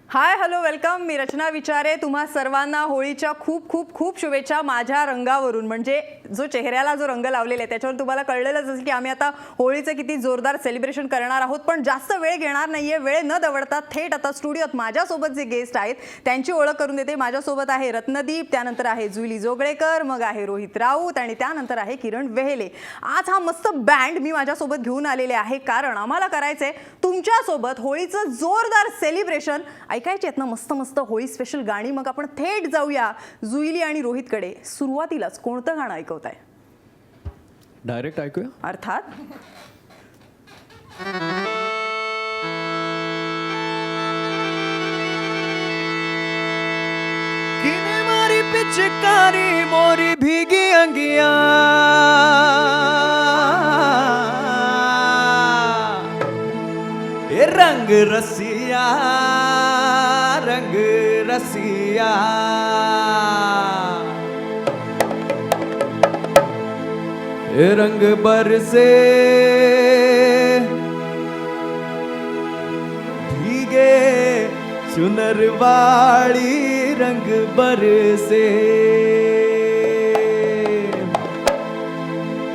Hi hello welcome. मी रचना विचारे. तुम्हा सर्वांना होळीच्या खूप खूप खूप शुभेच्छा. माझ्या रंगावरून म्हणजे जो चेहऱ्याला जो रंग लावलेला आहे त्याच्यावर तुम्हाला कळलेलंच असेल की आम्ही आता होळीचं किती जोरदार सेलिब्रेशन करणार आहोत. पण जास्त वेळ घेणार नाहीये. वेळ न दवडता थेट आता स्टुडिओत माझ्यासोबत जे गेस्ट आहेत त्यांची ओळख करून देते. माझ्यासोबत आहे रत्नदीप, त्यानंतर आहे जुईली जोगळेकर, मग आहे रोहित राऊत आणि त्यानंतर आहे किरण वेहेले. आज हा मस्त बँड मी माझ्यासोबत घेऊन आलेले आहे कारण आम्हाला करायचंय तुमच्यासोबत होळीचं जोरदार सेलिब्रेशन. ऐकायची आहेत ना मस्त मस्त होळी स्पेशल गाणी. मग आपण थेट जाऊया जुईली आणि रोहितकडे. सुरुवातीलाच कोणतं गाणं ऐकवताय? डायरेक्ट ऐकूया. अर्थात किने मारी पिचकारी मोरी भीगी अंगिया, ए रंग रसिया रंग रसिया, ए रंग बरसे भीगे चुनर वाली रंग बरसे,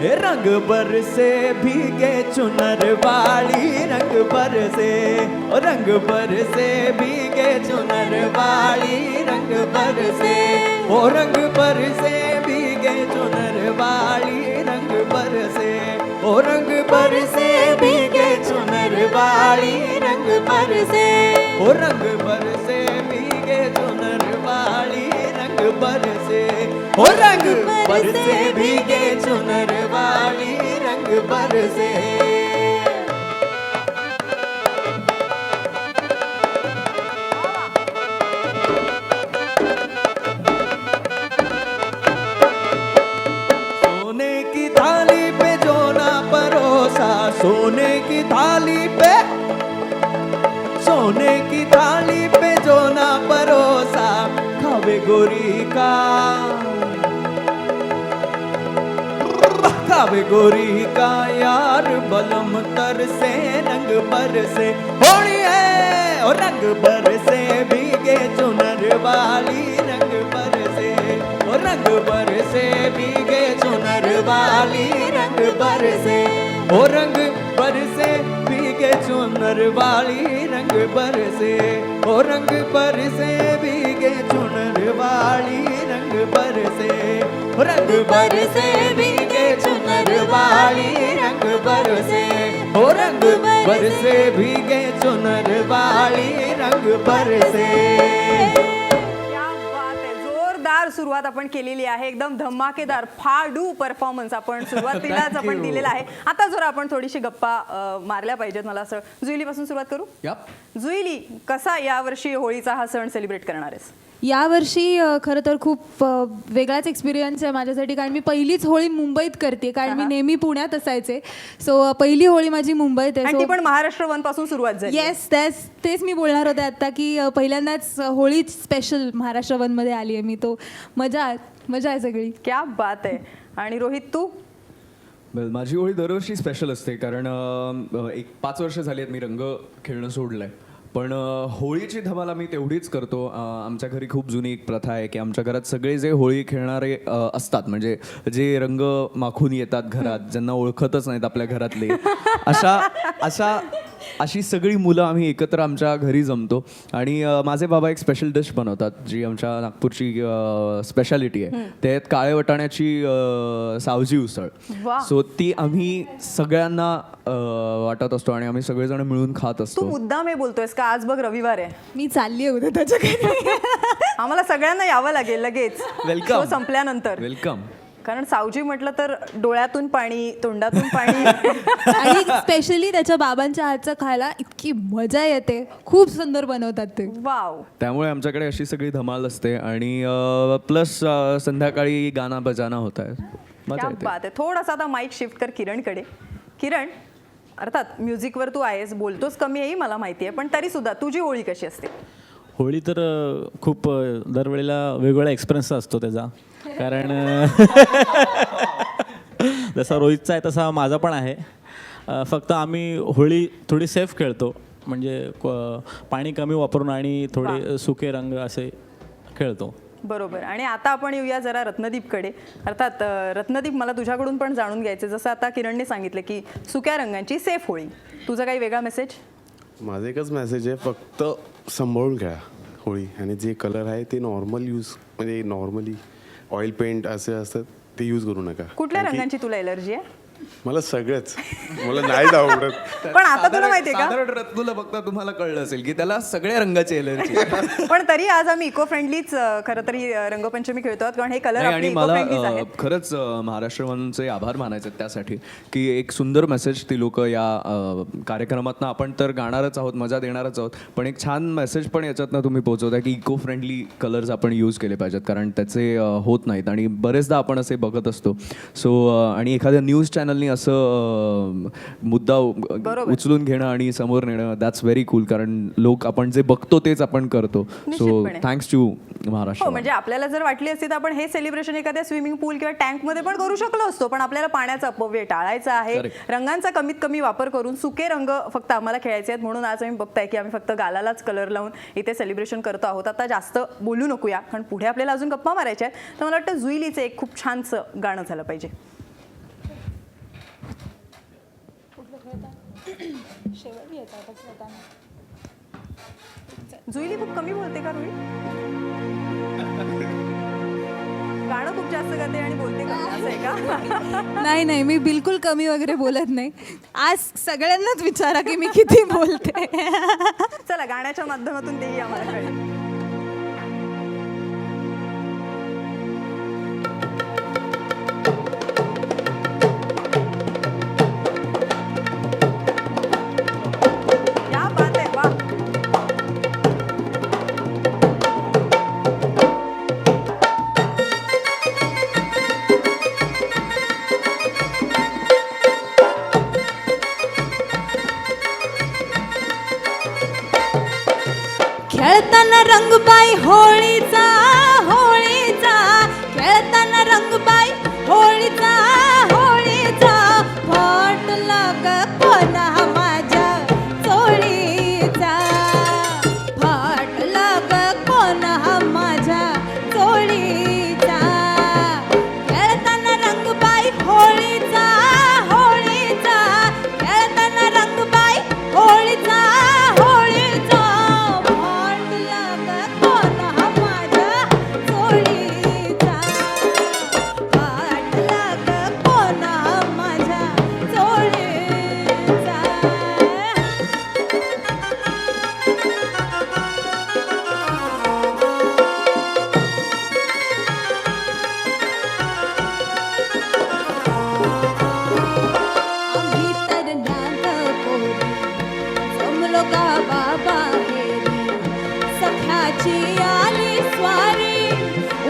हे रंग बरसे भीगे चुनर वाली रंग बरसे, ओ रंग बरसे भीगे चुनर वाली रंग बरसे, ओ रंग बरसे भीगे चुनर वाली रंग बरसे, ओ रंग बरसे भीगे चुनर वाली रंग बरसे, ओ रंग बरसे भीगे चुनर वाली रंग बरसे, ओ रंग बरसे भीगे चुनर वाली रंग बरसे. सोने की थाली पे जो ना परोसा, सोने की थाली पे, सोने की थाली पे जो ना परोसा, खावे गोरी का, खावे गोरी का यार बलम तर से रंग बरसे, होली है और रंग बरसे भीगे चुनर वाली रंग बरसे, और रंग बरसे भीगे चुनर वाली रंग बरसे, ओ रंग बरसे भीगे चुनर वाली रंग बरसे, ओ रंग बरसे भीगे चुनर वाली रंग बरसे, ओ रंग बरसे भीगे चुनर वाली रंग बरसे, ओ रंग बरसे भीगे चुनर वाली रंग बरसे. जोरदार सुरुवात आपण केलेली आहे. एकदम धमाकेदार फाडू परफॉर्मन्स आपण सुरुवातीलाच आपण दिलेला आहे. आता जरा आपण थोडीशी गप्पा मारल्या पाहिजेत. मला असं जुईली पासून सुरुवात करू. जुईली, कसा यावर्षी होळीचा हा सण सेलिब्रेट करणार आहेस? यावर्षी खरं तर खूप वेगळाच एक्सपिरियन्स आहे माझ्यासाठी, कारण मी पहिलीच होळी मुंबईत करते, कारण मी नेहमी पुण्यात असायचे. सो पहिली होळी माझी मुंबईत आहे. ती पण महाराष्ट्र वन पासून सुरुवात झाली. येस, तेच मी बोलणार होते आता की पहिल्यांदाच होळी स्पेशल महाराष्ट्र वनमध्ये आली आहे मी. तो मजा आहे सगळी. क्या बात आहे. आणि रोहित तू? माझी होळी दरवर्षी स्पेशल असते कारण एक 5 वर्ष झाली आहेत मी रंग खेळणं सोडलंय. पण होळीची धमाल आम्ही तेवढीच करतो. आमच्या घरी खूप जुनी एक प्रथा आहे की आमच्या घरात सगळे जे होळी खेळणारे असतात, म्हणजे जे रंग माखून येतात घरात, ज्यांना ओळखतच नाहीत आपल्या घरातले, अशी सगळी मुलं आम्ही एकत्र आमच्या घरी जमतो. आणि माझे बाबा एक स्पेशल डिश बनवतात जी आमच्या नागपूरची स्पेशालिटी आहे. ते आहेत काळे वटाण्याची सावजी उसळ. सो ती आम्ही सगळ्यांना वाटत असतो आणि आम्ही सगळेजण मिळून खात असतो. तू मुद्दाम हे बोलतोयस का? आज बघ रविवार आहे. मी चालली आहे उद्या त्याच्याकडे. आम्हाला सगळ्यांना यावं लागेल लगेच वेलकम संपल्यानंतर. वेलकम. कारण सावजी म्हटलं तर डोळ्यातून पाणी, तोंडातून पाणी. आणि स्पेशली त्याच्या बाबांच्या हातचं खायला इतकी मजा येते. खूप सुंदर बनवतात ते. वाव. त्यामुळे आमच्याकडे अशी सगळी धमाल असते आणि प्लस संध्याकाळी गाणा बजाना होत आहे. क्या बात आहे. थोडासा आता माईक शिफ्ट कर किरणकडे. किरण, अर्थात म्युझिकवर तू आहेस, बोलतोस कमी आहे मला माहिती आहे, पण तरी सुद्धा तुझी होळी कशी असते? होळी तर खूप दरवेळेला वेगवेगळा एक्सपिरियन्स असतो त्याचा. कारण जसा रोहितचा आहे तसा माझा पण आहे. फक्त आम्ही होळी थोडी सेफ खेळतो. म्हणजे पाणी कमी वापरून आणि थोडे सुके रंग असे खेळतो. बरोबर. आणि आता आपण येऊया जरा रत्नदीपकडे. अर्थात रत्नदीप, मला तुझ्याकडून पण जाणून घ्यायचं, जसं आता किरणने सांगितलं की सुक्या रंगांची सेफ होळी, तुझा काही वेगळा मेसेज? माझा एकच मेसेज आहे, फक्त सांभाळून खेळा होळी. आणि जे कलर आहे ते नॉर्मल यूज, म्हणजे नॉर्मली ऑइल पेंट असे असतात ते यूज करू नका. कुठल्या कारण की रंगांची तुला एलर्जी आहे? मला सगळेच, मला नाहीच आवडत. पण आता तुला माहितीये का, साधारण रत्नूला बघता तुम्हाला कळलं असेल की त्याला सगळ्या रंगाची एलर्जी. पण तरी आज आम्ही इको फ्रेंडलीच खरं तरी रंगपंचमी खेळतो आहोत, कारण हे कलर नाही, आपले आणि इको मला फ्रेंडलीच आहेत. खरंच महाराष्ट्र वनचे आभार मानायचे आहेत त्यासाठी की एक सुंदर मेसेज ती लोक या कार्यक्रमातनं, आपण तर गाणारच आहोत, मजा देणारच आहोत, पण एक छान मेसेज पण याच्यातनं तुम्ही पोहोचवताय की इको फ्रेंडली कलर्स आपण यूज केले पाहिजेत, कारण त्याचे होत नाहीत आणि बरेचदा आपण असे बघत असतो. सो आणि एखाद्या न्यूज चॅनलनी असं मुद्दा उचलून घेणं आणि समोर नेणं, दॅट्स व्हेरी कूल, कारण लोक आपण जे बघतो तेच आपण करतो. सो निश्चितपणे. Thanks to Maharashtra. हो, म्हणजे आपल्याला जर वाटली असती तर आपण हे सेलिब्रेशन एखाद्या स्विमिंग पूल किंवा टँक मध्ये पण करू शकलो असतो, पण आपल्याला पाण्याचा अपव्यय टाळायचा आहे. रंगांचा कमीत कमी वापर करून सुके रंग फक्त आम्हाला खेळायचे आहेत, म्हणून आज आम्ही बघताय की आम्ही फक्त गालालाच कलर लावून इथे सेलिब्रेशन करतो आहोत. आता जास्त बोलू नकोया, कारण पुढे आपल्याला अजून गप्पा मारायच्या आहेत. तर मला वाटतं जुईलीचं एक खूप छानसं गाणं झालं पाहिजे. जुईली खूप कमी बोलते का रुई? गाणं खूप जास्त गाते आणि बोलते का, असं आहे का? नाही नाही, मी बिलकुल कमी वगैरे बोलत नाही. आज सगळ्यांनाच विचारा की मी किती बोलते. चला गाण्याच्या माध्यमातून तेही आम्हाला कळेल. क्या बात है, वाह. खेळताना रंगबाई होळीचा, होळीचा, खेळताना रंगबाई होळीचा, होळीचा, फाटला ग कोणा माझ्या चोळीचा, फाटला ग कोणा माझ्या चोळीचा. खेळताना रंगबाई होळीचा, होळीचा, खेळताना रंगबाई होळीचा, होळीचा, फाटला ग कोणा माझ्या चोळीचा, फाटला ग कोणा माझ्या चोळीचा. आम्ही तर नागपोरी जमलो गावा बाहेरी, सख्याची आली स्वारी,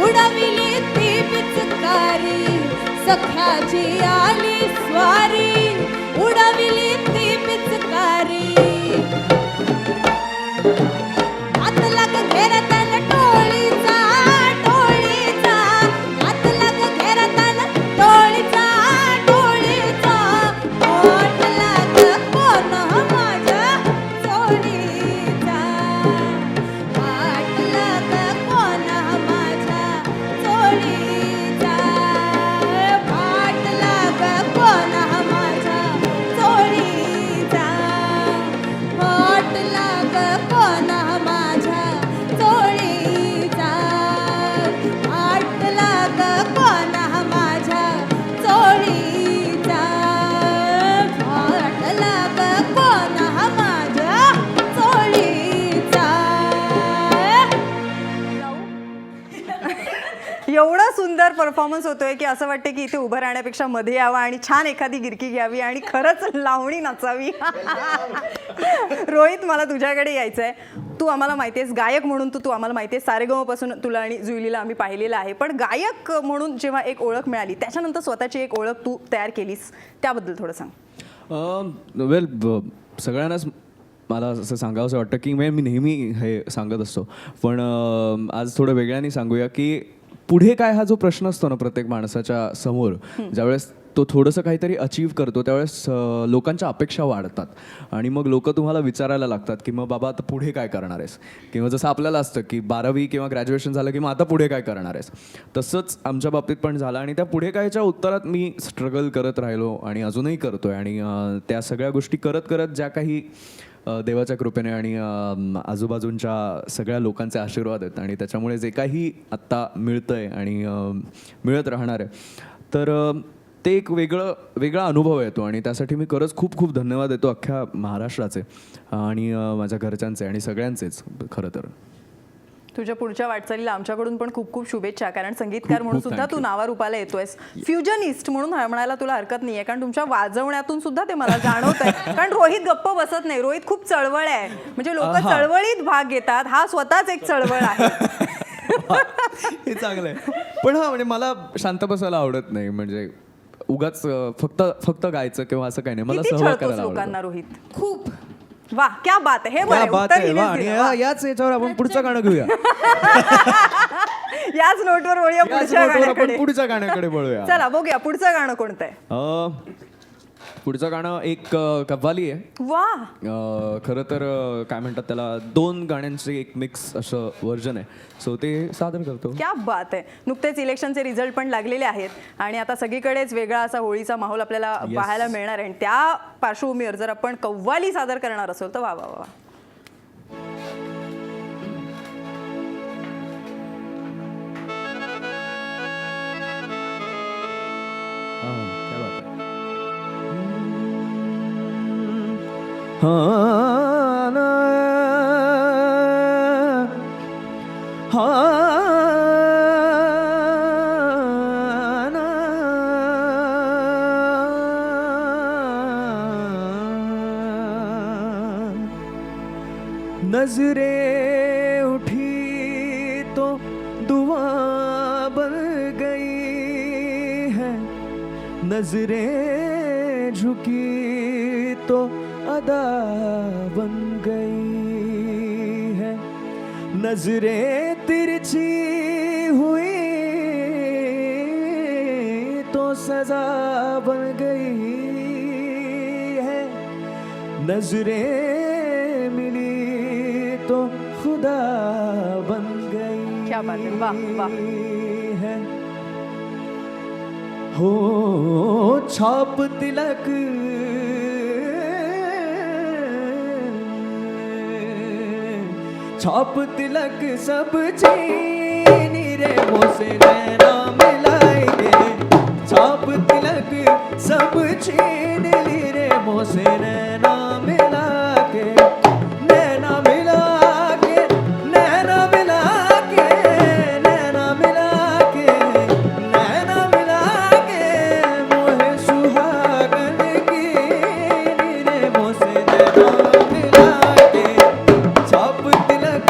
उडविली ती पिचकारी, सख्याची आली स्वारी, उडविली ती पिचकारी. हात लाग घेरताना टोळीचा, टोळीचा, हात लाग घेरताना टोळीचा, टोळीचा, हात लाग कोण माझ्या चोळीचा, हात लाग कोण माझ्या चोळीचा, हात लाग कोण माझ्या चोळीचा, हात लाग कोण माझ्या चोळीचा, हात लाग कोण माझ्या चोळीचा, हात लाग कोण माझ्या चोळीचा. एवढा सुंदर परफॉर्मन्स होतोय की असं वाटतं की इथे उभं राहण्यापेक्षा मध्ये यावं आणि छान एखादी गिरकी घ्यावी आणि खरंच लावणी नाचावी. रोहित, मला तुझ्याकडे यायचं आहे. तू आम्हाला माहिती आहेस गायक म्हणून, तू आम्हाला माहिती आहे सारेगमपासून तुला आणि जुईलीला आम्ही पाहिलेलं आहे, पण गायक म्हणून जेव्हा एक ओळख मिळाली त्याच्यानंतर स्वतःची एक ओळख तू तयार केलीस, त्याबद्दल थोडं सांग. वेल, सगळ्यांनाच मला असं सांगावंसं वाटतं की मी नेहमी हे सांगत असतो, पण आज थोडं वेगळ्याने सांगूया की पुढे काय हा जो प्रश्न असतो ना प्रत्येक माणसाच्या समोर, ज्यावेळेस तो थोडंसं काहीतरी अचीव्ह करतो त्यावेळेस लोकांच्या अपेक्षा वाढतात आणि मग लोक तुम्हाला विचारायला लागतात की मग बाबा आता पुढे काय करणार आहेस, किंवा जसं आपल्याला असतं की 12वी किंवा ग्रॅज्युएशन झालं की मग आता पुढे काय करणार आहेस, तसंच आमच्या बाबतीत पण झालं. आणि त्या पुढे कायच्या उत्तरात मी स्ट्रगल करत राहिलो आणि अजूनही करतोय. आणि त्या सगळ्या गोष्टी करत करत ज्या काही देवाच्या कृपेने आणि आजूबाजूंच्या सगळ्या लोकांचे आशीर्वाद आहेत आणि त्याच्यामुळे जे काही आत्ता मिळतंय आणि मिळत राहणार आहे, तर ते एक वेगळा अनुभव येतो. आणि त्यासाठी मी खरंच खूप खूप धन्यवाद देतो अख्ख्या महाराष्ट्राचे आणि माझ्या घरच्यांचे आणि सगळ्यांचेच खरं तर. तुझ्या पुढच्या वाटचालीला आमच्याकडून पण खूप खूप शुभेच्छा, कारण संगीतकार खूप म्हणून सुद्धा thank तू you. नावारूपाला येतोयस. फ्युजनिस्ट म्हणून म्हणायला तुला हरकत नाहीये, कारण तुमच्या वाजवण्यातून सुद्धा ते मला जाणवत आहे. कारण रोहित गप्प बसत नाही, रोहित खूप चळवळ आहे, म्हणजे लोक चळवळीत भाग घेतात, हा स्वतःच एक चळवळ आहे. हे चांगलं आहे. पण हा म्हणजे मला शांत बसायला आवडत नाही, म्हणजे उगाच फक्त गायचं किंवा असं काही नाही, मला किती सहभाग छळतोस करायला लोकांना आवडतं. रोहित? खूप. वा क्या बात आहे. हे क्या बरं, बात उत्तर आहे, हिनेच वा. आणि दिलं. वा. याच याच्यावर आपण पुढचं गाणं घेऊया. याच नोटवर वळूया याच पुढच्या नोटवर आपण गाण्याकडे. पुढच्या गाण्याकडे वळूया. चला बघूया पुढचं गाणं कोणतं आहे. पुढचं गाणं एक कव्वाली आहे. वा खरं तर काय म्हणतात त्याला, 2 गाण्यांचे एक मिक्स असं व्हर्जन आहे, सो ते सादर करतो. क्या बात आहे. नुकतेच इलेक्शनचे रिझल्ट पण लागलेले आहेत आणि आता सगळीकडेच वेगळा असा होळीचा माहोल आपल्याला पाहायला मिळणार आहे. आणि त्या पार्श्वभूमीवर जर आपण कव्वाली सादर करणार असेल तर वा वा वा. क्या बात आहे. नजरें उठी तो दुआ बन गई है, नजरें झुकी तो अदा बन गई है, नजरें तिरछी हुई तो सजा बन गई है, नजरें मिली तो खुदा बन गई क्या बात है. वाह वाह. है. हो छाप तिलक छाप तिलक सब चीनी रे मोसे नैना मिलाएंगे, छाप तिलक सब छीन ली रे मोसे नैना मिला के, नैना मिला के, नैना मिला के, नैना मिला के, नैना मिला के, मोहे सुहागन की रे मोसे नैना मिला के, छाप तिलक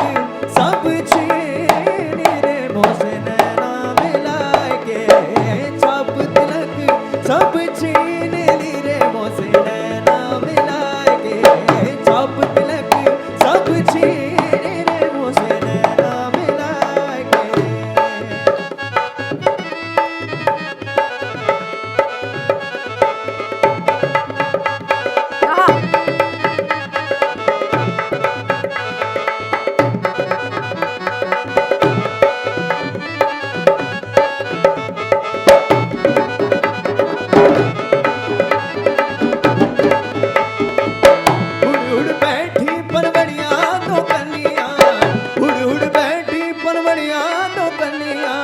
सब छीन रे मोसे नैना मिला के, छाप तिलक सब छीन ली रे मोसे नैना मिला के, छाप तिलक सब छीन रे मोसे नैना मिला के. आहा. उड़ उड़ बैठी परवड़िया दो कलियां, उड़ उड़ बैठी परवड़िया दो कलियां,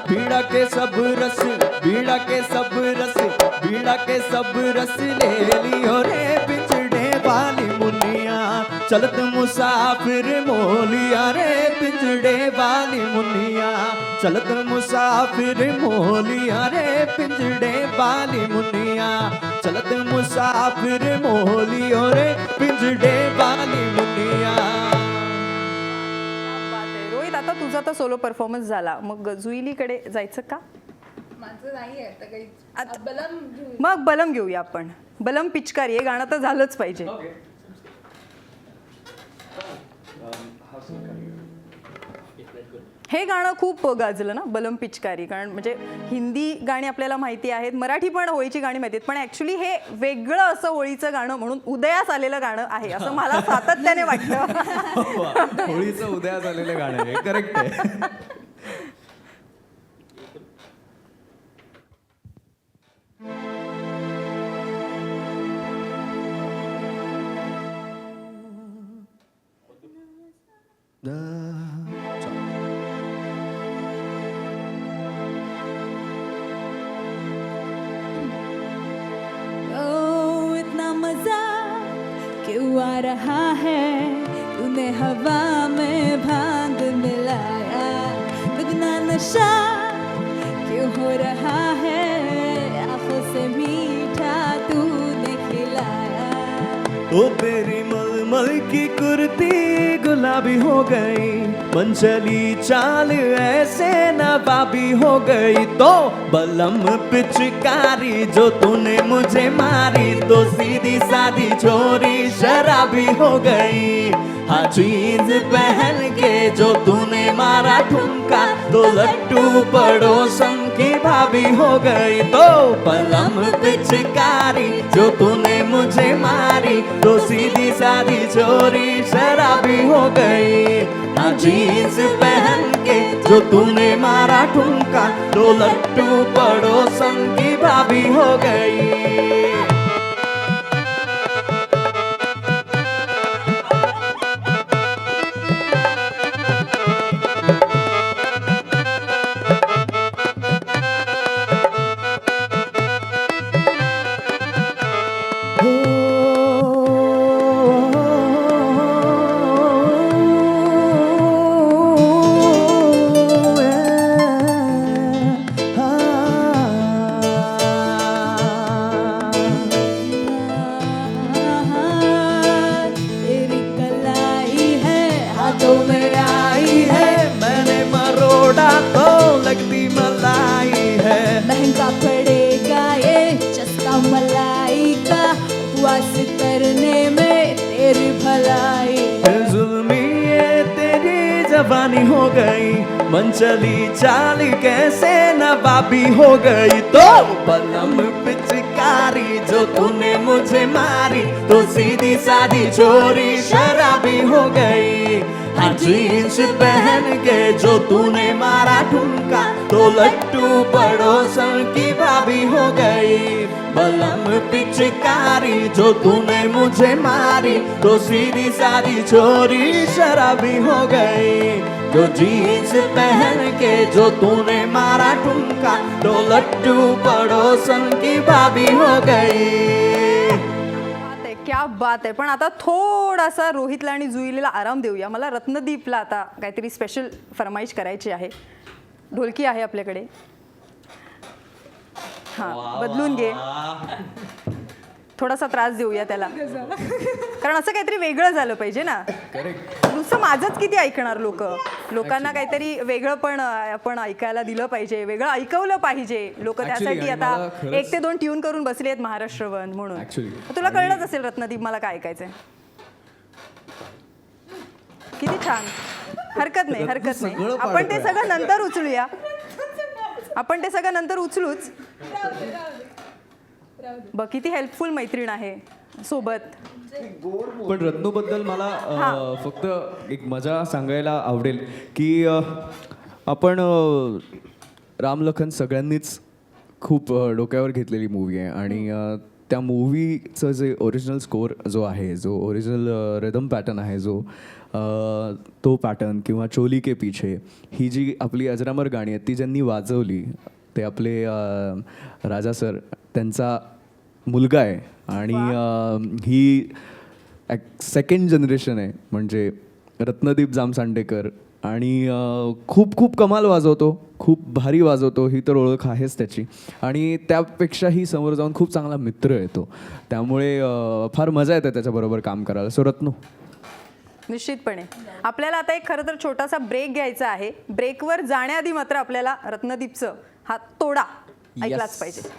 बीड़ा के सब रस, बीड़ा के सब रस, बीड़ा के सब रस ले लियो रे पिंजड़े वाली मुनिया, चलत मुसाफिर मोलिया रे पिंजड़े वाली मुनिया, चलत मुसाफिर मोलिया रे पिंजड़े वाली मुनिया, चलत मुसाफिर मोलियो रे पिंजड़े वाली मुनिया. क्या बात आहे. रोहित, आता तुझा तर सोलो परफॉर्मन्स झाला, मग जुईलीकडे जायचं का? माझं नाही आहे आता काही. आता- बलम मग बलम घेऊया आपण. बलम पिचकारी हे गाणं तर झालंच पाहिजे. हे गाणं खूप गाजलं ना, बलम पिचकारी. कारण म्हणजे हिंदी गाणी आपल्याला माहिती आहेत, मराठी पण होळीची गाणी माहिती आहेत, पण ॲक्च्युली हे वेगळं असं होळीचं गाणं म्हणून उदयास आलेलं गाणं आहे असं मला सातत्याने वाटतं. होळीचं उदयास आलेलं गाणं आहे, करेक्ट आहे. इतना मजा क्यों आ रहा है, तूने हवा में भांग मिलाया, दुगना नशा क्यों हो रहा है, आंखों से मीठा तूने खिलाया. ओ तेरी मलमल की कुर्ती गुलाबी हो गई, मन चली चाल ऐसे नवाबी हो गई. तो बलम पिचकारी जो तूने मुझे मारी, तो सीधी सादी छोरी शराबी हो गई. हाँ जीन्स पहन के जो तूने मारा ठुमका, तो लट्टू पड़ोसन की भाभी हो गई. तो बलम पिचकारी जो तूने मुझे मारी, तो सीधी सादी छोरी शराबी हो गई. हाँ जीन्स पहन के जो तूने मारा ठुमका, तो लट्टू पड़ोसन की भाभी हो गई. तेरी कलाई है हाथों में आई है, मैंने मरोड़ा तो लगती मलाई है. महंगा पड़ेगा ये चस्का मलाई का, उपवास करने में तेरी भलाई. जुल्मी ये तेरी जवानी हो गई, मन चली चाल कैसे नवाबी हो गई. तो बलम पिचकारी जो तूने मुझे मारी, तो सीधी सादी छोरी शराबी हो गई. हाँ जीन्स पहन के जो तूने मारा ठुमका, तो लट्टू पड़ोसन की भाभी हो गई. बलम पिचकारी जो तूने मुझे मारी, तो सीधी सादी छोरी शराबी हो गई. जो जीन्स पहन के जो तूने मारा ठुमका, तो लट्टू पड़ोसन की भाभी हो गई. बात आहे, क्या बात आहे. पण आता थोडासा रोहितला आणि जुईलीला आराम देऊया. मला रत्नदीपला आता काहीतरी स्पेशल फरमाईश करायची आहे. ढोलकी आहे आपल्याकडे. हां, बदलून घे. थोडासा त्रास देऊया त्याला, कारण असं काहीतरी वेगळं झालं पाहिजे ना. नुसतं माझंच किती ऐकणार लोकांना काहीतरी वेगळं पण आपण ऐकायला दिलं पाहिजे, वेगळं ऐकवलं पाहिजे. लोक Actually, त्यासाठी आणि आता मला खरंच- 1 ते 2 ट्यून करून बसले आहेत महाराष्ट्र वन म्हणून. Actually. तुला कळलंच असेल रत्नदीप मला काय ऐकायचंय. किती छान. हरकत नाही. आपण ते सगळं नंतर उचलूया. आपण ते सगळं नंतर उचलूच. बघ किती हेल्पफुल मैत्रीण आहे सोबत. पण रत्नूबद्दल मला फक्त एक मजा सांगायला आवडेल की आपण रामलखन सगळ्यांनीच खूप डोक्यावर घेतलेली मूवी आहे. आणि त्या मूवीचं जे ओरिजिनल स्कोअर जो आहे, जो ओरिजिनल रिदम पॅटर्न आहे, जो तो पॅटर्न किंवा चोली के पीछे ही जी आपली अजरामर गाणी आहेत ती ज्यांनी वाजवली ते आपले राजा सर, त्यांचा मुलगा आहे. आणि ही सेकंड जनरेशन आहे म्हणजे रत्नदीप जामसांडेकर. आणि खूप खूप कमाल वाजवतो, खूप भारी वाजवतो, ही तर ओळख आहेच त्याची. आणि त्यापेक्षाही समोर जाऊन खूप चांगला मित्र येतो, त्यामुळे फार मजा येते त्याच्याबरोबर काम करायला. सो रत्नू, निश्चितपणे आपल्याला आता एक खरं तर छोटासा ब्रेक घ्यायचा आहे. ब्रेकवर जाण्याआधी मात्र आपल्याला रत्नदीपचं हा तोडा ऐकलाच पाहिजे.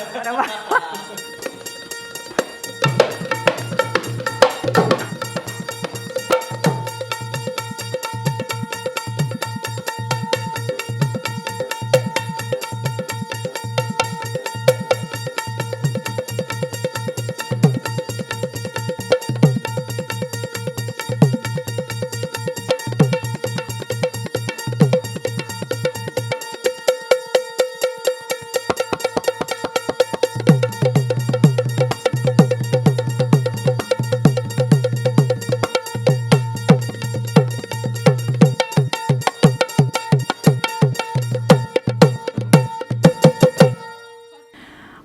अरे वा.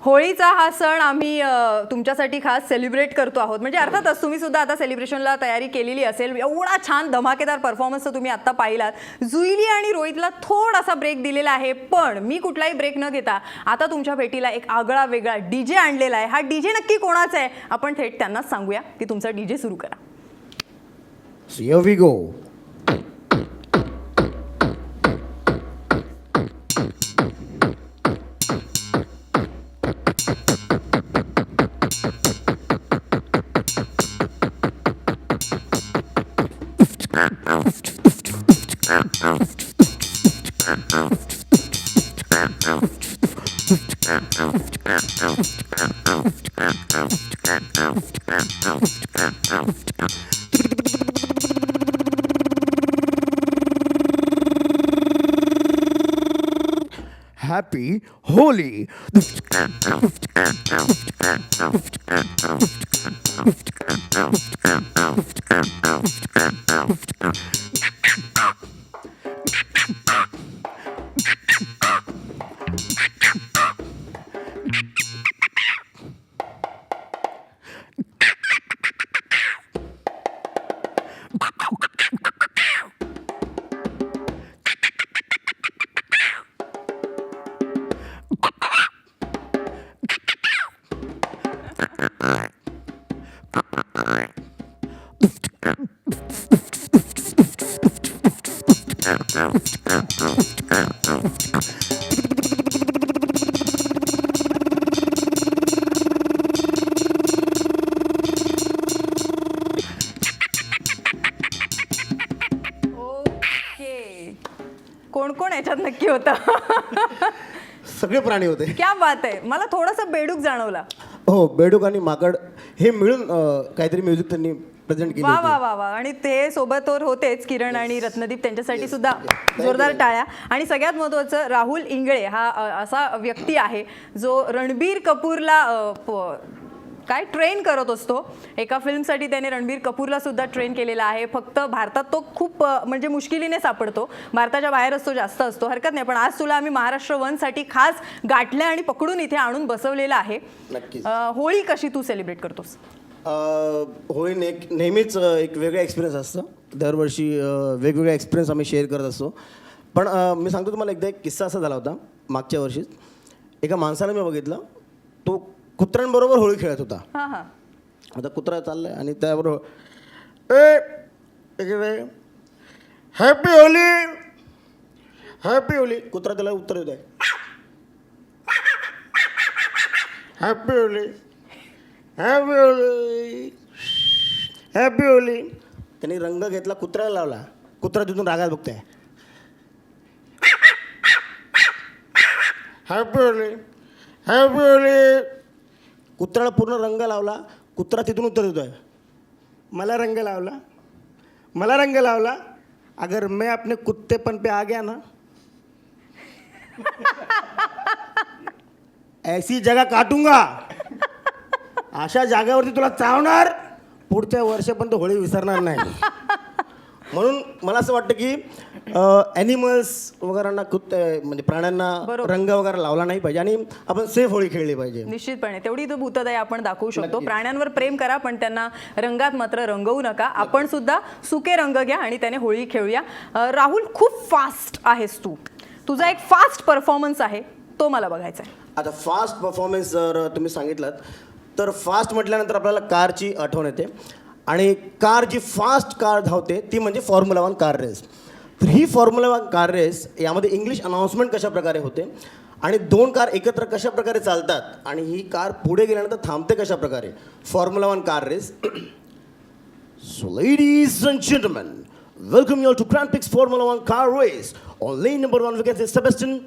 होळीचा हा सण आम्ही तुमच्यासाठी खास सेलिब्रेट करतो आहोत. म्हणजे अर्थातच तुम्ही सुद्धा आता सेलिब्रेशनला तयारी केलेली असेल. एवढा छान धमाकेदार परफॉर्मन्स तर तुम्ही आता पाहिलात. जुईली आणि रोहितला थोडासा ब्रेक दिलेला आहे, पण मी कुठलाही ब्रेक न घेता आता तुमच्या भेटीला एक आगळा वेगळा डीजे आणलेला आहे. हा डीजे नक्की कोणाचा आहे आपण थेट त्यांनाच सांगूया की तुमचा डीजे सुरू करा. Here we go. Happy Holi. Okay, कोण कोण याच्यात नक्की होतं? सगळे प्राणी होते. क्या बात आहे. मला थोडासा बेडूक जाणवला. हो, बेडूक आणि माकड हे मिळून काहीतरी म्युझिक त्यांनी प्रेझेंट केली वा होती. वा वा वा. आणि ते सोबत होतेच किरण आणि रत्नदीप, त्यांच्यासाठी सुद्धा जोरदार टाळ्या. आणि सगळ्यात महत्त्वाचं, राहुल इंगळे हा असा व्यक्ती आहे जो रणबीर कपूरला काय ट्रेन करत असतो. एका फिल्मसाठी त्याने रणबीर कपूरला सुद्धा ट्रेन केलेला आहे. फक्त भारतात तो खूप म्हणजे मुश्किलीने सापडतो, भारताच्या बाहेरच तो जास्त असतो. हरकत नाही, पण आज तुला आम्ही महाराष्ट्र 1साठी खास गाठले आणि पकडून इथे आणून बसवलेलं आहे. नक्कीच. होळी कशी तू सेलिब्रेट करतोस? होळी नेहमीच एक वेगळं एक्सपिरियन्स असतं. दरवर्षी वेगवेगळे एक्सपिरियन्स आम्ही शेअर करत असतो. पण मी सांगतो तुम्हाला, एकदा एक किस्सा असा झाला होता मागच्या वर्षीच. एका माणसाला मी बघितलं, तो कुत्र्यांबरोबर होळी खेळत होता. हां हां. आता कुत्रा चाललाय आणि त्याबरोबर हॅपी होली, हॅपी होली. कुत्रा त्याला उत्तर देत आहे, happy Holy, happy Holy, happy Holy. त्यांनी रंग घेतला, कुत्र्याला लावला. कुत्रा तिथून रागात बघतोय, हॅपी होली, हॅपी होली. कुत्र्याला पूर्ण रंग लावला. कुत्रा तिथून उत्तर देतोय, मला रंग लावला, मला रंग लावला. अगर मैं अपने कुत्तेपन पे आ गया ना, ऐसी जगह काटूंगा, अशा जागेवरती तुला चावणार, पुढच्या वर्षापर्यंत होळी विसरणार नाही. म्हणून मला असं वाटतं की ॲनिमल्स वगैरेंना म्हणजे प्राण्यांना रंग वगैरे लावला नाही पाहिजे आणि आपण सेफ होळी खेळली पाहिजे. निश्चितपणे तेवढी तो भूतदया आपण दाखवू शकतो. प्राण्यांवर प्रेम करा, पण त्यांना रंगात मात्र रंगवू नका. आपण सुद्धा सुके रंग घ्या आणि त्याने होळी खेळूया. राहुल, खूप फास्ट आहेस तू. तुझा एक फास्ट परफॉर्मन्स आहे, तो मला बघायचा आहे. आता फास्ट परफॉर्मन्स जर तुम्ही सांगितलं तर फास्ट म्हटल्यानंतर आपल्याला कारची आठवण येते. आणि कार जी फास्ट कार धावते ती म्हणजे फॉर्म्युला 1 कार रेस. तर ही फॉर्म्युला 1 कार रेस यामध्ये इंग्लिश अनाउन्समेंट कशा प्रकारे होते आणि 2 कार एकत्र कशा प्रकारे चालतात आणि ही कार पुढे गेल्यानंतर थांबते कशा प्रकारे. Formula 1 car race. So ladies and gentlemen, welcome you all to Grand Prix Formula 1 car race. On lane number 1 we can see Sebastian.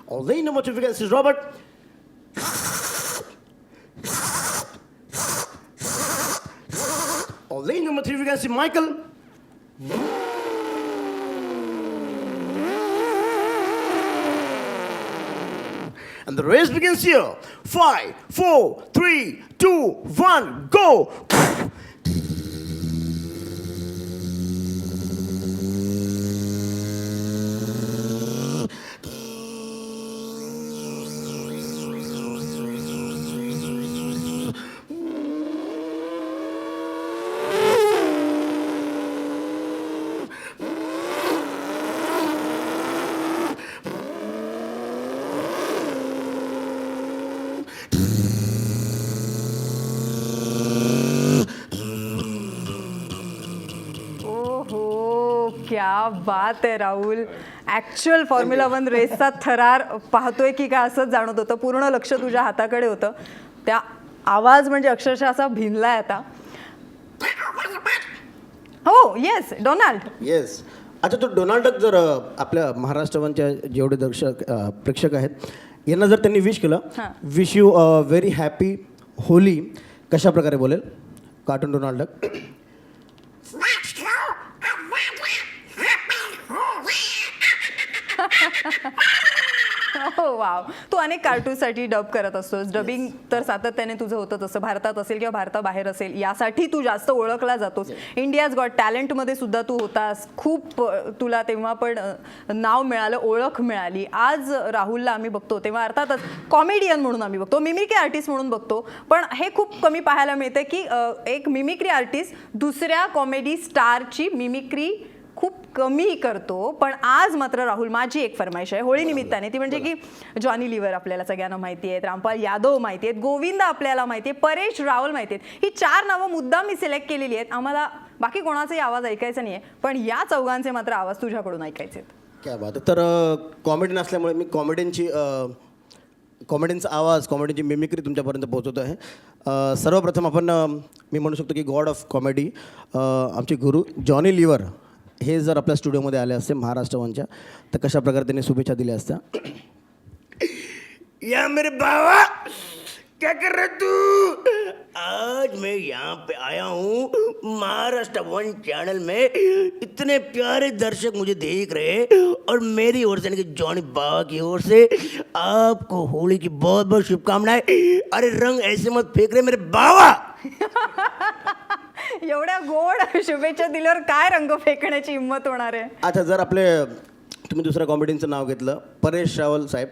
On lane number 2 we can see Robert. On lane number 3 we can see Michael. And the race begins here. 5, 4, 3, 2, 1, go! ओहो, क्या बात आहे Rahul. Actual formula 1 रेसचा थरार पाहतोय की काय असंच जाणवत होतं. पूर्ण लक्ष तुझ्या हाताकडे होतं. त्या आवाज म्हणजे अक्षरशः असा भिनलाय आता. हो येस डोनाल्ड. येस. अच्छा, तो डोनाल्ड डक जर आपल्या महाराष्ट्राच्या जेवढे दर्शक प्रेक्षक आहेत यांना जर त्यांनी विश केलं, wish you very happy Holy, कशा प्रकारे बोलेल कार्टून डोनाल्ड डक? हो वाव. तू अनेक कार्टूनसाठी डब करत असतोस. डबिंग तर सातत्याने तुझं होतं तसं भारतात असेल किंवा भारताबाहेर असेल यासाठी तू जास्त ओळखला जातोस. इंडियाज गॉट टॅलेंटमध्ये सुद्धा तू होतास. खूप तुला तेव्हा पण नाव मिळालं, ओळख मिळाली. आज राहुलला आम्ही बघतो तेव्हा अर्थातच कॉमेडियन म्हणून आम्ही बघतो, मिमिक्री आर्टिस्ट म्हणून बघतो. पण हे खूप कमी पाहायला मिळते की एक मिमिक्री आर्टिस्ट दुसऱ्या कॉमेडी स्टारची मिमिक्री खूप कमी करतो. पण आज मात्र राहुल, माझी एक फरमाईश आहे होळी निमित्ताने, ती म्हणजे की जॉनी लिव्हर आपल्याला सगळ्यांना माहिती आहेत, रामपाल यादव माहिती आहेत, गोविंदा आपल्याला माहिती आहे, परेश रावल माहिती आहेत. ही 4 नावं मुद्दाम मी सिलेक्ट केलेली आहेत. आम्हाला बाकी कोणाचाही आवाज ऐकायचा नाही आहे, पण या चौघांचे मात्र आवाज तुझ्याकडून ऐकायचे आहेत. क्या बात आहे. तर कॉमेडी नसल्यामुळे मी कॉमेडींचा आवाज, कॉमेडीची मिमिक्री तुमच्यापर्यंत पोहोचवतो आहे. सर्वप्रथम आपण मी म्हणू शकतो की गॉड ऑफ कॉमेडी आमचे गुरु जॉनी लिव्हर हे जर आपल्या स्टुडिओमध्ये आले असते महाराष्ट्र वनच्या, तर कशा प्रकारे त्यांनी शुभेच्छा दिल्या असत्या. या मेरे बाबा, क्या कर रहे तू? आज मैं यहाँ पे आया हूँ महाराष्ट्र वन चैनल में. इतने प्यारे दर्शक मुझे देख रहे हैं और मेरी ओर से यानी कि जॉनी बाबा की ओर से आपको होली की बहुत बहुत शुभकामनाएं. अरे रंग ऐसे मत फेंक रहे मेरे बाबा. एवढ्या गोड शुभेच्छा दिल्यावर काय रंग फेकण्याची हिंमत होणार आहे. अच्छा, जर आपले तुम्ही दुसऱ्या कॉमेडीचं नाव घेतलं, परेश रावल साहेब,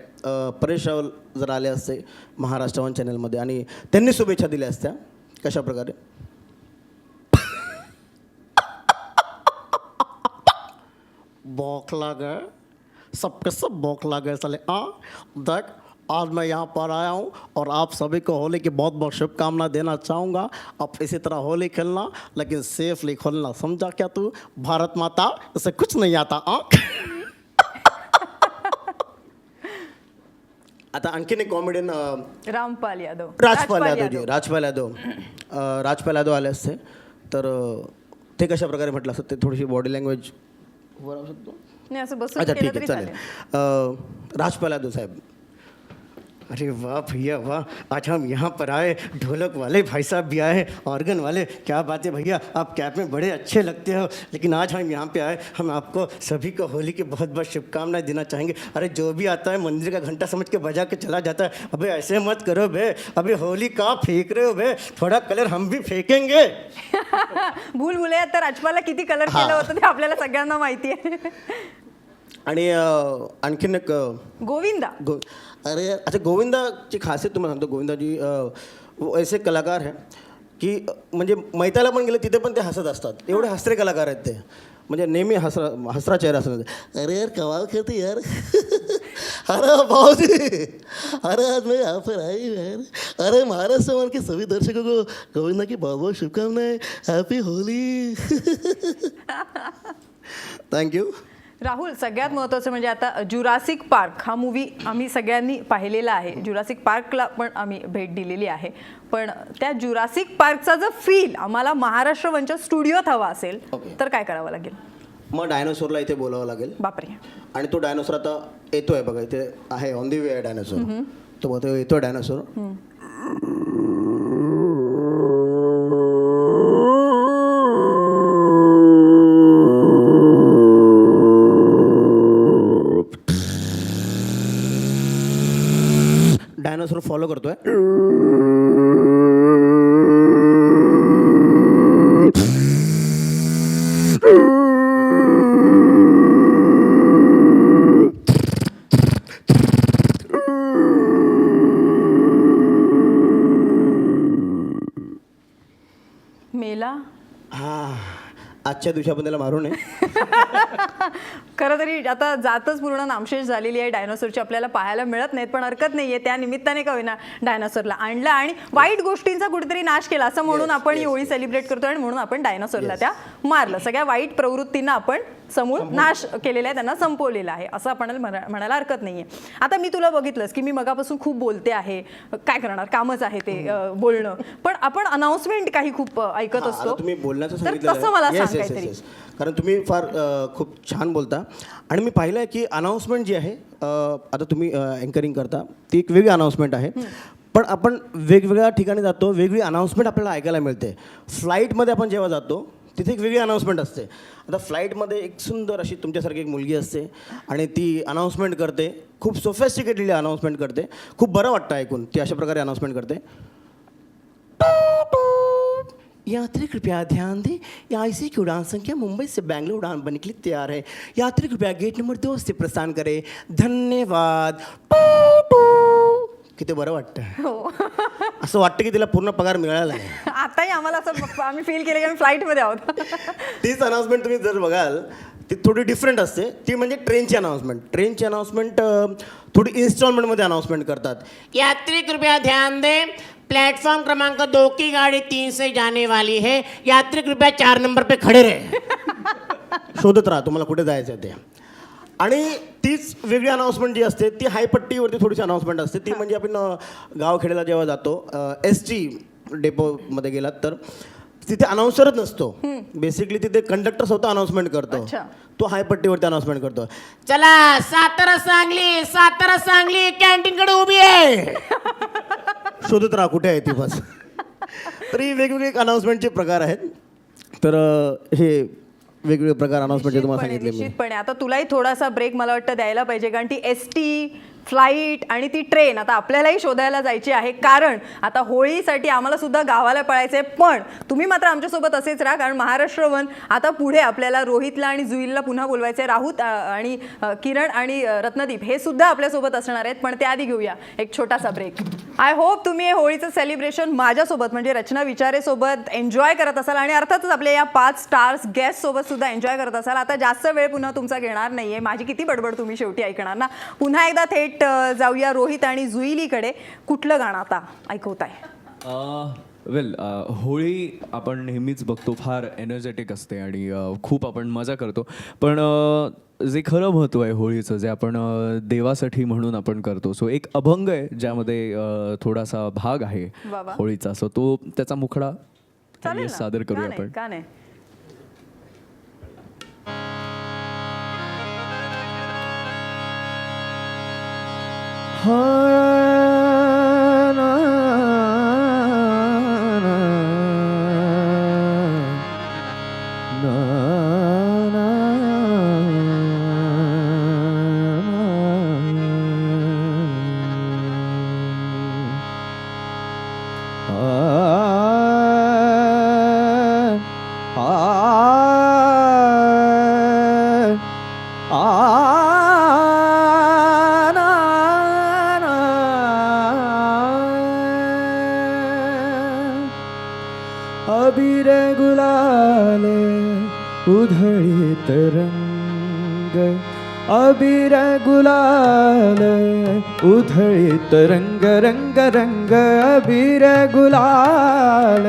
परेश रावल जर आले असते महाराष्ट्र वन चॅनलमध्ये आणि त्यांनी शुभेच्छा दिल्या असत्या, कशा प्रकारे? बौखला गए, सबके सब बौखला गए साले. देख, आज मैं यहाँ पर आया हूँ और आप सभी को होली की बहुत बहुत शुभकामना देना चाहूँगा. आप इसी तरह होली खेलना, लेकिन सेफली खेलना, समझा क्या तू? भारत माता इसे कुछ नहीं आता. आता आणखीन एक कॉमेडियन रामपाल यादव. राजपाल यादव आले असते तर ते कशा प्रकारे म्हटलं असतं, ते थोडीशी बॉडी लँग्वेज वर शकतो. नाही असं बसून अच्छा, केलं ठीक आहे, तरी चालेल. राजपाल यादव साहेब. अरे वाह भैया वाह, आज हम यहाँ पर आए, ढोलक वाले भाई साहब भी आए, ऑर्गन वाले. क्या बात है भैया, आप कैप में बड़े अच्छे लगते हो. लेकिन आज हम यहाँ पे आए, हम आपको सभी को होली की बहुत बहुत शुभकामनाएं देना चाहेंगे. अरे जो भी आता है मंदिर का घंटा समझ के बजा के चला जाता है. अबे ऐसे मत करो बे, अभी होली कहाँ फेंक रहे हो बे, थोड़ा कलर हम भी फेंकेंगे. भूल भुलैया तर राजपालला किती कलर केलं होतं ते आपल्याला सगळ्यांना माहिती आहे. आणि आणखीन एक गोविंदा. अरे अच्छा, गोविंदाची खासियत तुम्हाला सांगतो. गोविंदाजी वो ऐसे कलाकार है की म्हणजे मैताला पण गेले तिथे पण ते हसत असतात. एवढे हसरे कलाकार आहेत ते, म्हणजे नेहमी हसरा चेहरा असतात. अरे यार कमाल करते यार. अरे भाऊजी, अरे आज मैं यहाँ पर आई बहन। अरे महाराष्ट्र वन के सभी दर्शकों को गोविंदा की बहुत बहुत शुभकामनाएं। Happy Holy. थँक्यू। राहुल, सगळ्यात महत्त्वाचं म्हणजे आता जुरासिक पार्क हा मूवी आम्ही सगळ्यांनी पाहिलेला आहे. जुरासिक पार्कला पण आम्ही भेट दिलेली आहे. पण त्या जुरासिक पार्कचा जो फील आम्हाला महाराष्ट्र वनच्या स्टुडिओत हवा असेल तर काय करावं लागेल? मग डायनोसॉरला इथे बोलावं लागेल. बापरे. आणि तो डायनोसॉर आता येतोय बघा, इथे आहे, ऑन दी वे आहे डायनोसॉर. तो बघा, तो येतोय डायनोसॉर. डायनोसॉर फॉलो करतोय. मेला. हा, आजच्या दिवशी आपण त्याला मारू नये. खरं तरी आता जातच पूर्ण नामशेष झालेली आहे डायनोसॉरची, आपल्याला पाहायला मिळत नाहीत. पण हरकत नाहीये, त्या निमित्ताने का होईना डायनोसॉरला आणला आणि वाईट गोष्टींचा कुठेतरी नाश केला असं म्हणून आपण ही होळी सेलिब्रेट करतो आणि म्हणून आपण डायनोसॉरला त्या मारलं. सगळ्या वाईट प्रवृत्तींना आपण समूळ नाश केलेला आहे, त्यांना संपवलेला आहे असं आपण म्हणायला हरकत नाहीये. आता मी तुला बघितलंस की मी मगापासून खूप बोलते आहे, काय करणार, कामच आहे ते बोलणं. पण आपण अनाउन्समेंट काही खूप ऐकत असतो. तुम्ही बोलण्याचं तर सांगितलं तसं मला सांग काहीतरी. कारण तुम्ही फार खूप छान बोलता आणि मी पाहिलं आहे की अनाउन्समेंट जी आहे, आता तुम्ही अँकरिंग करता, ती एक वेगळी अनाउन्समेंट आहे. पण आपण वेगवेगळ्या ठिकाणी जातो, वेगळी अनाउन्समेंट आपल्याला ऐकायला मिळते. फ्लाईटमध्ये आपण जेव्हा जातो तिथे एक वेगळी अनाउन्समेंट असते. आता फ्लाईटमध्ये एक सुंदर अशी तुमच्यासारखी एक मुलगी असते आणि ती अनाउन्समेंट करते, खूप सोफेस्टिकेटेडली अनाउन्समेंट करते. खूप बरं वाटतं ऐकून, ती अशा प्रकारे अनाउन्समेंट करते. यात्री कृपया ध्यान दें, IC की उड़ान संख्या मुंबई से बेंगलुरु उड़ान बनने के लिए तैयार है. यात्री कृपया गेट नंबर 2 से प्रस्थान करें. धन्यवाद. किती बरं वाटतं. असं वाटतं की तिला पूर्ण पगार मिळाला आहे. आताही आम्हाला असं आम्ही फील केलं की आम्ही फ्लाईटमध्ये आहोत. तीच अनाउन्समेंट तुम्ही जर बघाल ती थोडी डिफरंट असते. ती म्हणजे ट्रेनची अनाउन्समेंट. ट्रेनची अनाउन्समेंट थोडी इन्स्टॉलमेंटमध्ये अनाउन्समेंट करतात. यात्री कृपया ध्यान दें, प्लेटफॉर्म क्रमांक 2 की गाड़ी 3 से जाने वाली है. यात्री कृपया 4 नंबर पे खड़े रहे. शोधत राहा तुम्हाला कुठे जायचं आहे ते. आणि तीच वेगळी अनाउन्समेंट जी असते ती हायपट्टीवरती थोडीशी अनाउन्समेंट असते. ती म्हणजे आपण गावखेड्याला जेव्हा जातो, ST डेपोमध्ये गेलात तर तिथे अनाउन्सरच नसतो. बेसिकली तिथे कंडक्टर स्वतः अनाउन्समेंट करतो. तो हायपट्टीवरती अनाउन्समेंट करतो. चला सातारा सांगली कॅन्टीन कडे उभी आहे. शोधत राहा कुठे आहे ती बस. तरी वेगवेगळे अनाउन्समेंटचे प्रकार आहेत. तर हे वेगवेगळे प्रकार अनाउन्समेंटचे तुम्हाला सांगितले मी. निश्चितपणे आता तुलाही थोडासा ब्रेक मला वाटतं द्यायला पाहिजे, कारण ती ST फ्लाईट आणि ती ट्रेन आता आपल्यालाही शोधायला जायची आहे. कारण आता होळीसाठी आम्हाला सुद्धा गावाला पळायचं आहे. पण तुम्ही मात्र आमच्यासोबत असेच राहा, कारण महाराष्ट्र वन आता पुढे आपल्याला रोहितला आणि जुईलला पुन्हा बोलवायचं आहे. राहुल आणि किरण आणि रत्नदीप हे सुद्धा आपल्यासोबत असणार आहेत. पण त्याआधी घेऊया एक छोटासा ब्रेक. आय होप तुम्ही हे होळीचं सेलिब्रेशन माझ्यासोबत म्हणजे रचना विचारेसोबत एन्जॉय करत असाल आणि अर्थातच आपल्या या 5 स्टार्स गेस्ट सोबत सुद्धा एन्जॉय करत असाल. आता जास्त वेळ पुन्हा तुमचा घेणार नाहीये, माझी किती बडबड तुम्ही शेवटी ऐकणार ना. पुन्हा एकदा थेट जाऊया रोहित आणि जुईलीकडे. कुठलं गाणं आता ऐकवताय? वेल, होळी आपण नेहमीच बघतो फार एनर्जेटिक असते आणि खूप आपण मजा करतो. पण जे खरं महत्त्व आहे होळीचं, जे आपण देवासाठी म्हणून आपण करतो, सो एक अभंग आहे ज्यामध्ये थोडासा भाग आहे होळीचा. सो तो त्याचा मुखडा सादर करूया आपण. का नाही? अबीर गुलाल उधळीत रंग अबीर गुलाल उधळीत रंग रंग रंग अबीर गुलाल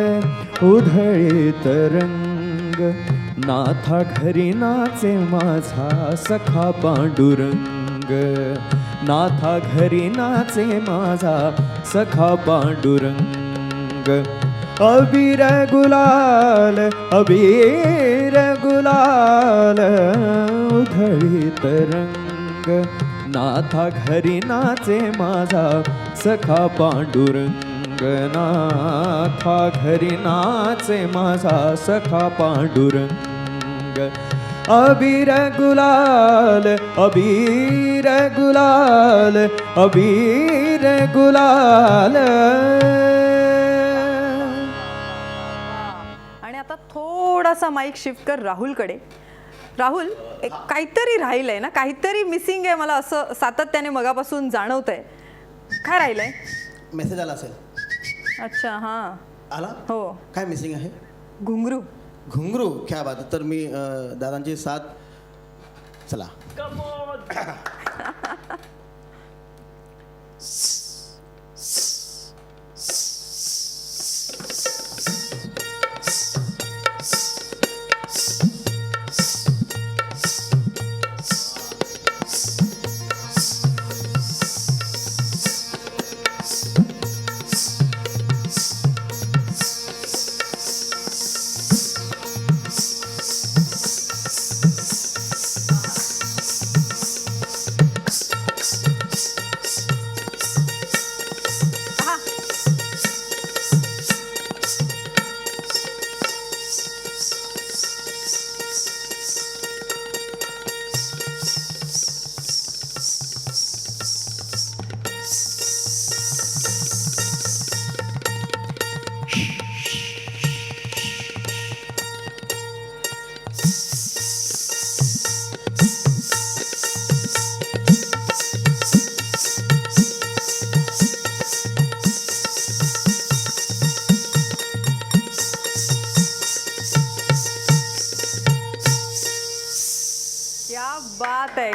उधळीत रंग नाथा घरी नाचे माझा सखा पांडुरंग नाथा घरी नाचे माझा सखा पांडुरंग अबीर गुलाल उधळीत रंग नाथा घरी नाचे माझा सखा पांडुरंग नाथा घरी नाचे माझा सखा पांडुरंग अबीर गुलाल आणि आता थोडासा माईक शिफ्ट कर राहुलकडे. राहुल, एक काहीतरी राहिलंय ना, काहीतरी मिसिंग आहे मला असं सातत्याने मगापासून जाणवतंय. काय राहिलंय? मेसेज आला असेल. अच्छा, हां. आला? हो. काय मिसिंग आहे? घुंगरू. घुंगरू. क्या बात आहे. तर मी दादांची साथ. चला.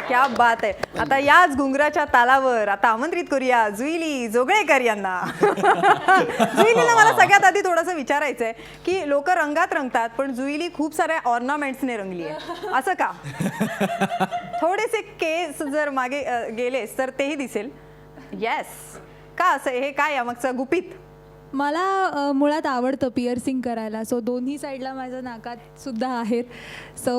क्या बात आहे. आता याच घुंगराच्या तालावर आता आमंत्रित करूया जुईली जोगळेकर यांना. जुईलीला मला सगळ्यात आधी थोडंसं विचारायचं आहे की लोक रंगात रंगतात पण जुईली खूप साऱ्या ऑर्नामेंट्सने रंगली आहे, असं का? थोडेसे केस जर मागे गेलेस तर तेही दिसेल. येस, का असं? हे काय यामागचं गुपित? मला मुळात आवडतं पिअर्सिंग करायला. सो दोन्ही साईडला माझ्या नाकात सुद्धा आहेत. सो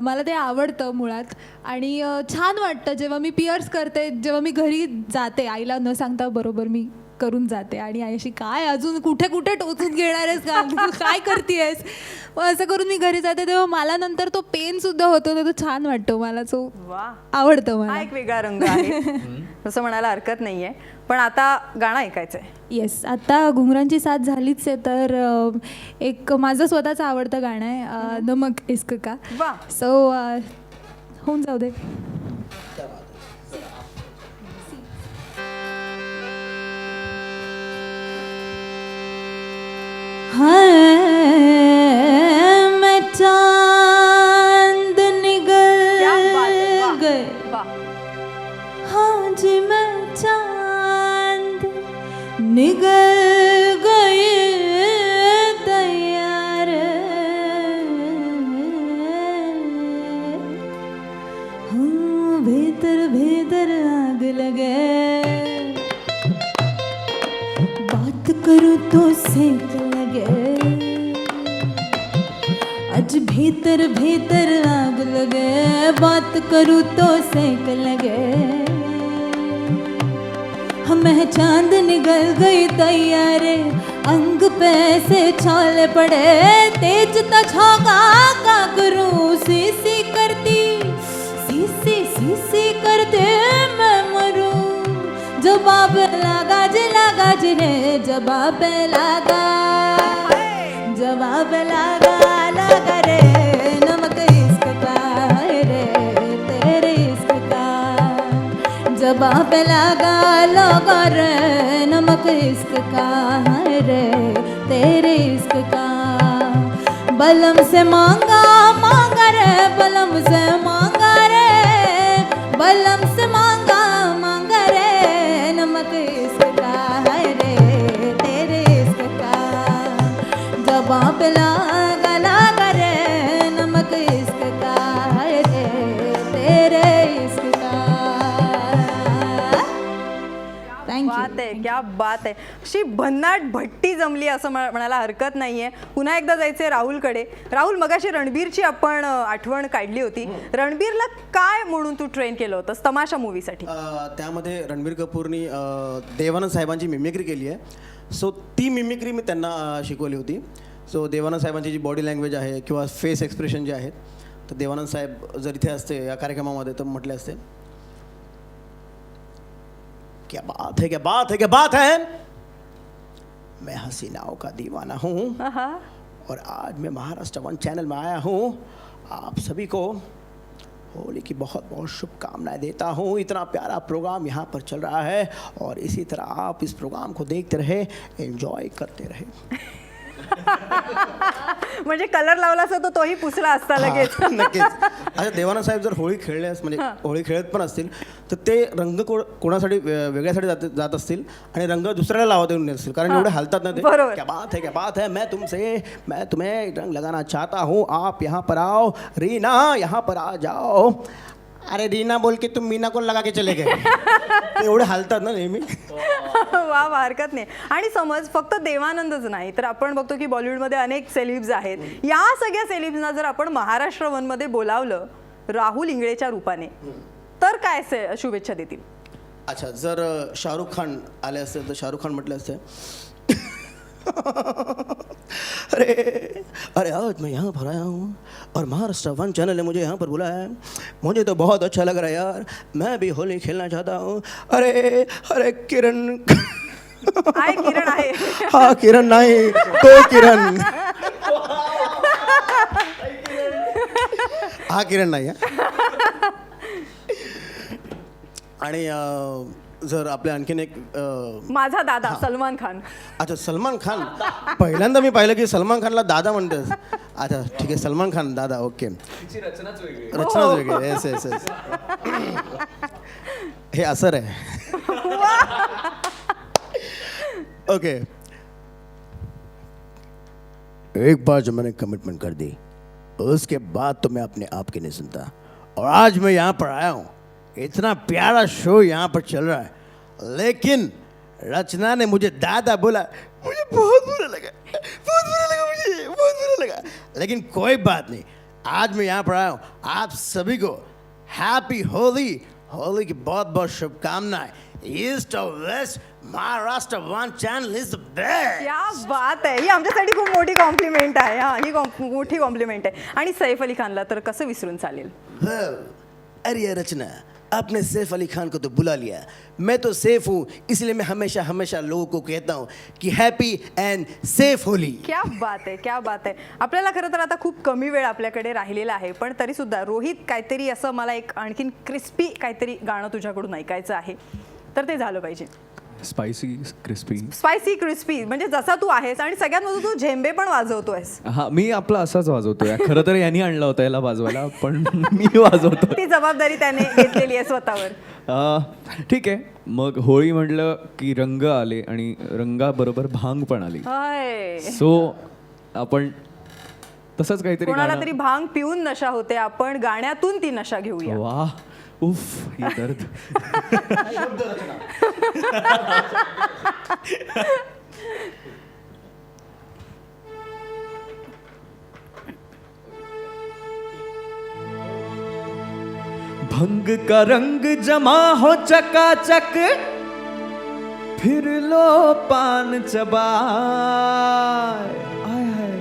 मला ते आवडतं मुळात. आणि छान वाटतं जेव्हा मी पिअर्स करते. जेव्हा मी घरी जाते आईला न सांगता बरोबर मी करून जाते आणि आईशी काय अजून कुठे कुठे टोचून घेणार आहेस का, काय करतेयस, असं करून मी घरी जाते. तेव्हा मला नंतर तो पेन सुद्धा होतो ना, तो छान वाटतो मला. सो आवडतं मला. हा एक वेगळा रंग आहे तसं म्हणायला हरकत नाहीये. पण आता गाणं ऐकायचंय. येस, आता घुंगरांची साथ झालीच आहे तर एक माझं स्वतःचं आवडतं गाणं आहे नमक इश्क का. सो होऊन जाऊ दे. मैं चांद निकल गए. हाँ जी मैं चांद निकल गए तैयार. हाँ भीतर भीतर आग लगे. बात करूँ तो सेक लगे. आज भीतर भीतर आग लगे. बात करूँ तो सेक लगे. मैं चांद निकल गई तैयारे. अंग पे से छाले पड़े. तेज तछौका का करूँ सी करती. सी करते मैं मरूं. जवाब लगा जी रे. जवाब लगा रे. नमक इश्क का रे तेरे इश्क का. जवाब लगा रे. नमक इश्क का रे तेरे इश्क का. बलम से मांगा रे. बलम से मांगा रे. बलम से मांगा मांगा रे नमक इश्क का है रे तेरे इश्क का जबां पे लागा लागा रे नमक इश्क का है रे तेरे इश्क का बात थँक्यू आहे, क्या बात आहे. अशी भन्नाट भट्टी जमली असं म्हणायला हरकत नाहीये. पुन्हा एकदा जायचंय राहुलकडे. राहुल, मगाशी रणबीरची आपण आठवण काढली होती. रणबीरला काय म्हणून तू ट्रेन केलं होतंस तमाशा मूवीसाठी? त्यामध्ये रणबीर कपूरनी देवानंद साहेबांची मिमिक्री केली आहे. सो ती मिमिक्री मी त्यांना शिकवली होती. सो देवानंद साहेबांची जी बॉडी लँग्वेज आहे किंवा फेस एक्सप्रेशन जे आहेत, तर देवानंद साहेब जर इथे असते या कार्यक्रमामध्ये तर म्हटले असते, क्या बात है क्या बात है क्या बात है, मैं हसीनाओं का दीवाना हूँ और आज मैं महाराष्ट्र वन चैनल में आया हूँ. आप सभी को होली की बहुत बहुत शुभकामनाएं देता हूँ. इतना प्यारा प्रोग्राम यहाँ पर चल रहा है और इसी तरह आप इस प्रोग्राम को देखते रहे, एंजॉय करते रहे. म्हणजे कलर लावला असता तर तोही पुसला असता लगेच. हा, नक्कीच. अच्छा, देवानंद साहेब जर होळी खेळल्यास म्हणजे होळी खेळत पण असतील तर ते रंग कोणासाठी वेगळ्यासाठी जात असतील आणि रंग दुसऱ्याला लावत येऊन असतील, कारण एवढे हालतात ना ते. बरोबर. क्या बात है, मैं तुम्हें रंग लगाना चाहता हूँ, आप यहाँ पर आओ, रीना यहाँ पर आ जाओ. अरे रीना बोल के तुम मीना को लगा के चले गए. ते एवढे हालतात ना नेहमी. वा वा, हरकत नाही. आणि समज फक्त देवानंदच नाही तर आपण बघतो की बॉलिवूडमध्ये अनेक सेलिब्स आहेत. या सगळ्या सेलिब्सना जर आपण महाराष्ट्र वनमध्ये बोलावलं राहुल इंगळेच्या रूपाने तर काय शुभेच्छा देतील? अच्छा, जर शाहरुख खान आले असते तर शाहरुख खान म्हटले असते, अरे आज मैं यहाँ पर आया हूँ और महाराष्ट्र वन चैनल ने मुझे यहाँ पर बुलाया है. मुझे तो बहुत अच्छा लग रहा है यार, मैं भी होली खेलना चाहता हूँ. अरे किरण. आहे किरण आहे. हा किरण नाही, तो किरण. हा किरण नाही. आणि जर आपल्या आणखीन एक माझा दादा सलमान खान. अच्छा, सलमान खान. पहिल्यांदा मी पाहिलं की सलमान खानला दादा म्हणतेस. अच्छा ठीक आहे, सलमान खान दादा. ओके, रचनाच वेगळी. Yes yes yes. हे असर आहे. ओके, एक बार जब मैंने कमिटमेंट कर दी उसके बाद तो मैं अपने आप की नहीं सुनता. और आज मैं यहाँ पर आया हूँ, इतना प्यारा शो यहाँ पर चल रहा है, लेकिन रचना ने मुझे दादा बोला. मुझे बहुत बुरा लगा, मुझे बहुत बुरा लगा. लेकिन कोई बात नहीं, आज मैं यहाँ पर आया हूँ. आप सभी को हैप्पी होली. होली की बहुत बहुत शुभकामनाएं. ईस्ट और west, Maharashtra one channel is the best. क्या बात आहे. ही आमच्यासाठी खूप मोठी कॉम्प्लिमेंट आहे. हा, ही मोठी कॉम्प्लिमेंट आहे. आणि सैफ अली खानला तर कसं विसरून चालेल? अरे रचना, आपने सैफ अली खान को तो बुला लिया. मैं तो सेफ हूँ, इसलिए मैं हमेशा हमेशा लोगों को कहता हूँ कि हैप्पी एंड सेफ होली. क्या बात आहे, क्या बात आहे. आपल्याला खरं तर आता खूप कमी वेळ आपल्याकडे राहिलेला आहे, पण तरी सुद्धा रोहित काहीतरी असं मला एक आणखीन क्रिस्पी काहीतरी गाणं तुझ्याकडून ऐकायचं आहे, तर ते झालं पाहिजे. Spicy crispy. स्पायसी क्रिस्पी म्हणजे जसा तू आहेस आणि सगळ्यात महत्त्वाचं तू झेंबे पण वाजवतोयस. हा, मी आपला असाच वाजवतोय. खरं तर यांनी आणला होता याला वाजवायला, पण मी वाजवतो. ती जबाबदारी त्याने घेतलेली आहे स्वतःवर. ठीक आहे, मग होळी म्हटलं की रंग आले आणि रंगाबरोबर भांग पण आली. हाय. सो आपण तसंच काहीतरी कोणाला गाणं- तरी भांग पिऊन नशा होते, आपण गाण्यातून ती नशा घेऊया. वाह, उफ, ही दर्द. भंग का रंग जमा हो चकाचक, फिर लो पान चबाए. आय हाय,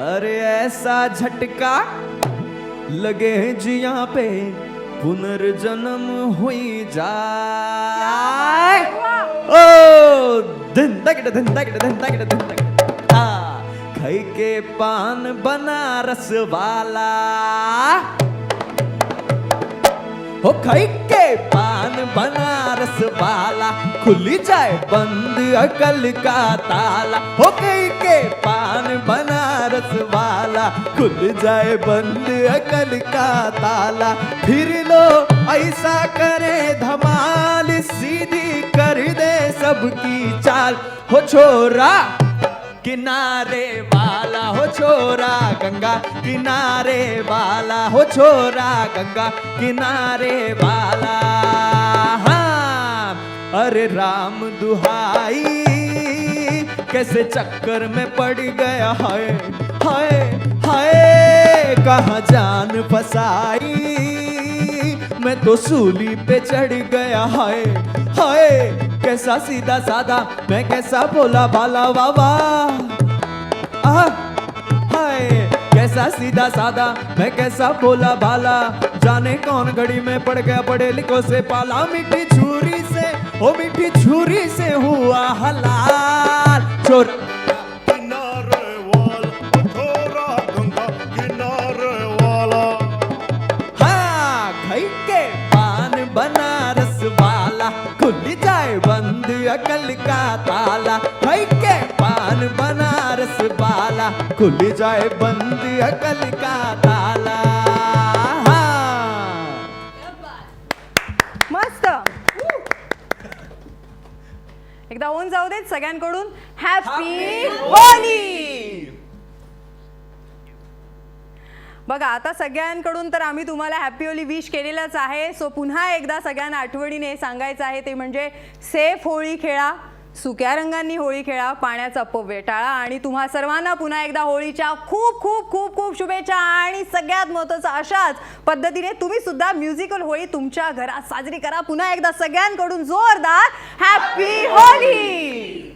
अरे ऐसा झटका लगे जिया पे पुनर्जन्म हुई जाए. ओ धंधकड़ धंधकड़ धंधकड़ धंधकड़, खाई के पान बनारस वाला, हो खाई के पान बनारस वाला खुली जाए बंद अकल का ताला हो खाई के पान बनारस वाला खुल जाए बंद अकल का ताला फिर लो ऐसा करे धमाल सीधी कर दे सबकी चाल हो छोरा किनारे वाला हो छोरा गंगा किनारे वाला हो छोरा गंगा किनारे वाला हाँ अरे राम दुहाई कैसे चक्कर में पड़ गया हाय हाय हाय कहाँ जान फसाई मैं तो सूली पे चढ़ गया हाय हाय कैसा सीधा साधा मैं कैसा भोला भाला वावा हाय कैसा सीधा साधा मैं कैसा भोला भाला जाने कौन घड़ी में पड़ गया पढ़े लिखो से पाला मीठी छुरी से ओ मीठी छुरी से हुआ हलाल चोर किनारे वाला छोरा गंगा किनारे वाला हाँ खाई के पान बनारस वाला खुल जाए बंद अकल का ताला खाई के पान बनारस वाला खुल जाए बंद अकल का ताला हाँ। मस्त एकदा होऊन जाऊ देत सगळ्यांकडून हॅपी होली. बघा आता सगळ्यांकडून तर आम्ही तुम्हाला हॅपी होली विश केलेलंच आहे. सो पुन्हा एकदा सगळ्यांना आठवणीने सांगायचं आहे ते म्हणजे सेफ होळी खेळा, सुक्या रंगांनी होळी खेळा, पाण्याचा अपव्यय टाळा आणि तुम्हा सर्वांना पुन्हा एकदा होळीच्या खूप खूप खूप खूप शुभेच्छा. आणि सगळ्यात महत्त्वाचं अशाच पद्धतीने तुम्ही सुद्धा म्युझिकल होळी तुमच्या घरात साजरी करा. पुन्हा एकदा सगळ्यांकडून जोरदार हॅपी होली.